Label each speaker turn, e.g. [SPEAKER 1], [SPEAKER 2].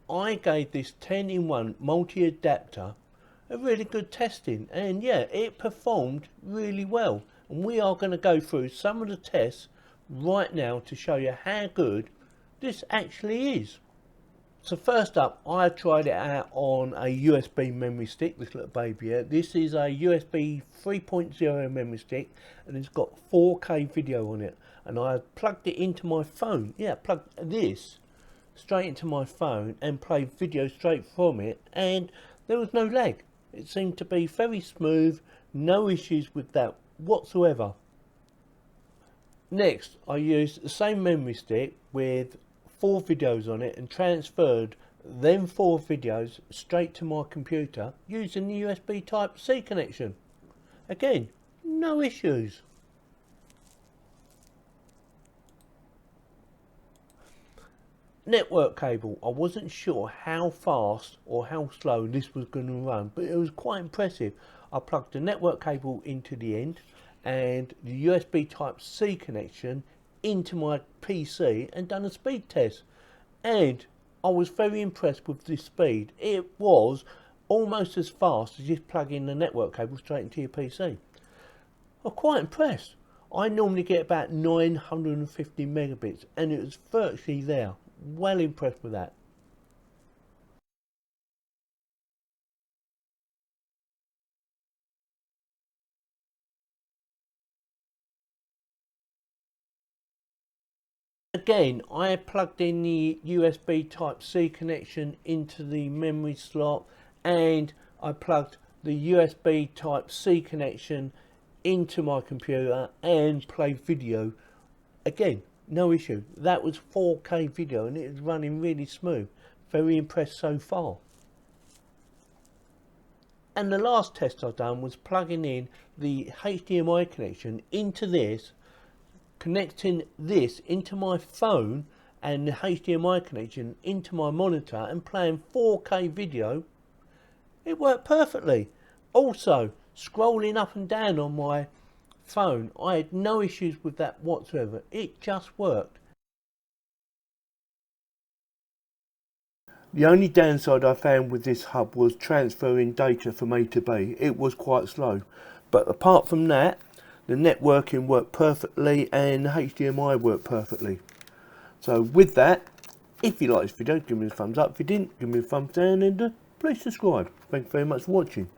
[SPEAKER 1] I gave this 10-in-1 multi-adapter a really good testing, and yeah, it performed really well. And we are going to go through some of the tests right now to show you how good this actually is. So first up, I tried it out on a USB memory stick, this little baby here. This is a USB 3.0 memory stick, and it's got 4K video on it. And I plugged it into my phone. Yeah, plugged this straight into my phone and played video straight from it, and there was no lag. It seemed to be very smooth, no issues with that whatsoever. Next, I used the same memory stick with 4 videos on it and transferred them 4 videos straight to my computer using the USB Type-C connection. Again, no issues. Network cable, I wasn't sure how fast or how slow this was going to run, but it was quite impressive. I plugged the network cable into the end and the USB Type-C connection into my PC and done a speed test, and I was very impressed with the speed. It was almost as fast as just plugging the network cable straight into your PC. I'm quite impressed. I normally get about 950 megabits and it was virtually there. Well impressed with that. Again, I plugged in the USB Type-C connection into the memory slot, and I plugged the USB Type-C connection into my computer and played video. Again, no issue. That was 4K video and it was running really smooth. Very impressed so far. And the last test I've done was plugging in the HDMI connection into this, connecting this into my phone and the HDMI connection into my monitor and playing 4K video. It worked perfectly. Also, scrolling up and down on my phone, I had no issues with that whatsoever. It just worked. The only downside I found with this hub was transferring data from A to B. It was quite slow, but apart from that, the networking worked perfectly and the HDMI worked perfectly. So with that, if you like this video, give me a thumbs up. If you didn't, give me a thumbs down, and please subscribe. Thank you very much for watching.